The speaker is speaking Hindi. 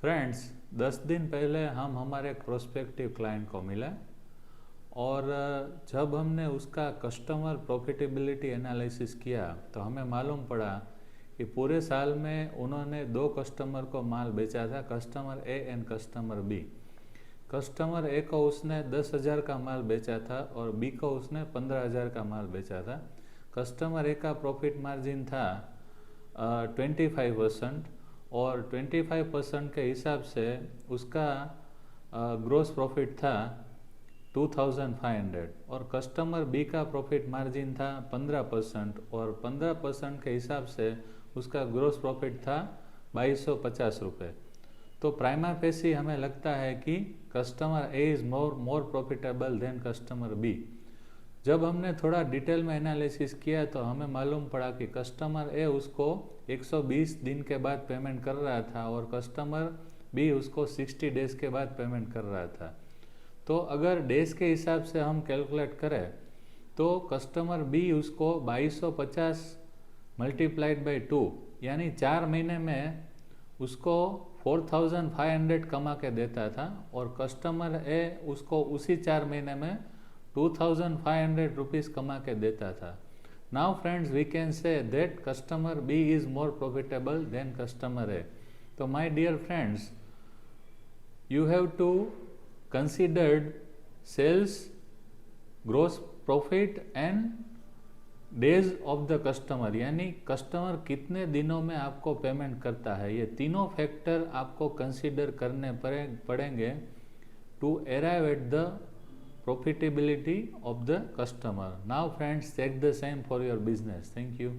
फ्रेंड्स, 10 दिन पहले हम हमारे एक प्रोस्पेक्टिव क्लाइंट को मिला और जब हमने उसका कस्टमर प्रॉफिटेबिलिटी एनालिसिस किया तो हमें मालूम पड़ा कि पूरे साल में उन्होंने 2 कस्टमर को माल बेचा था, customer A and customer B. Customer A को उसने 10,000 का माल बेचा था और बी को उसने 15,000 का माल बेचा था। कस्टमर ए का प्रॉफिट मार्जिन था 25% और 25% के हिसाब से उसका ग्रोस प्रॉफिट था 2,500 और कस्टमर बी का प्रॉफिट मार्जिन था 15% और 15% के हिसाब से उसका ग्रोस प्रॉफिट था 2,250 रुपये। तो प्राइमा फेसी हमें लगता है कि customer A is more profitable than customer B. जब हमने थोड़ा डिटेल में एनालिसिस किया तो हमें मालूम पड़ा कि कस्टमर ए उसको 120 दिन के बाद पेमेंट कर रहा था और कस्टमर बी उसको 60 डेज के बाद पेमेंट कर रहा था। तो अगर डेज के हिसाब से हम कैलकुलेट करें तो कस्टमर बी उसको 2,250 मल्टीप्लाइड बाई 2 यानी 4 महीने में उसको 4,500 कमा के देता था और कस्टमर ए उसको उसी 4 महीने में 2,500 रुपीज़ कमा के देता था। Now friends, we can say that customer B is more profitable than customer A. तो my dear friends, you have to considered sales, gross profit and days of the customer, यानी कस्टमर कितने दिनों में आपको पेमेंट करता है। ये तीनों फैक्टर आपको कंसीडर करने पड़ेंगे to arrive at the profitability of the customer. Now friends, take the same for your business. Thank you.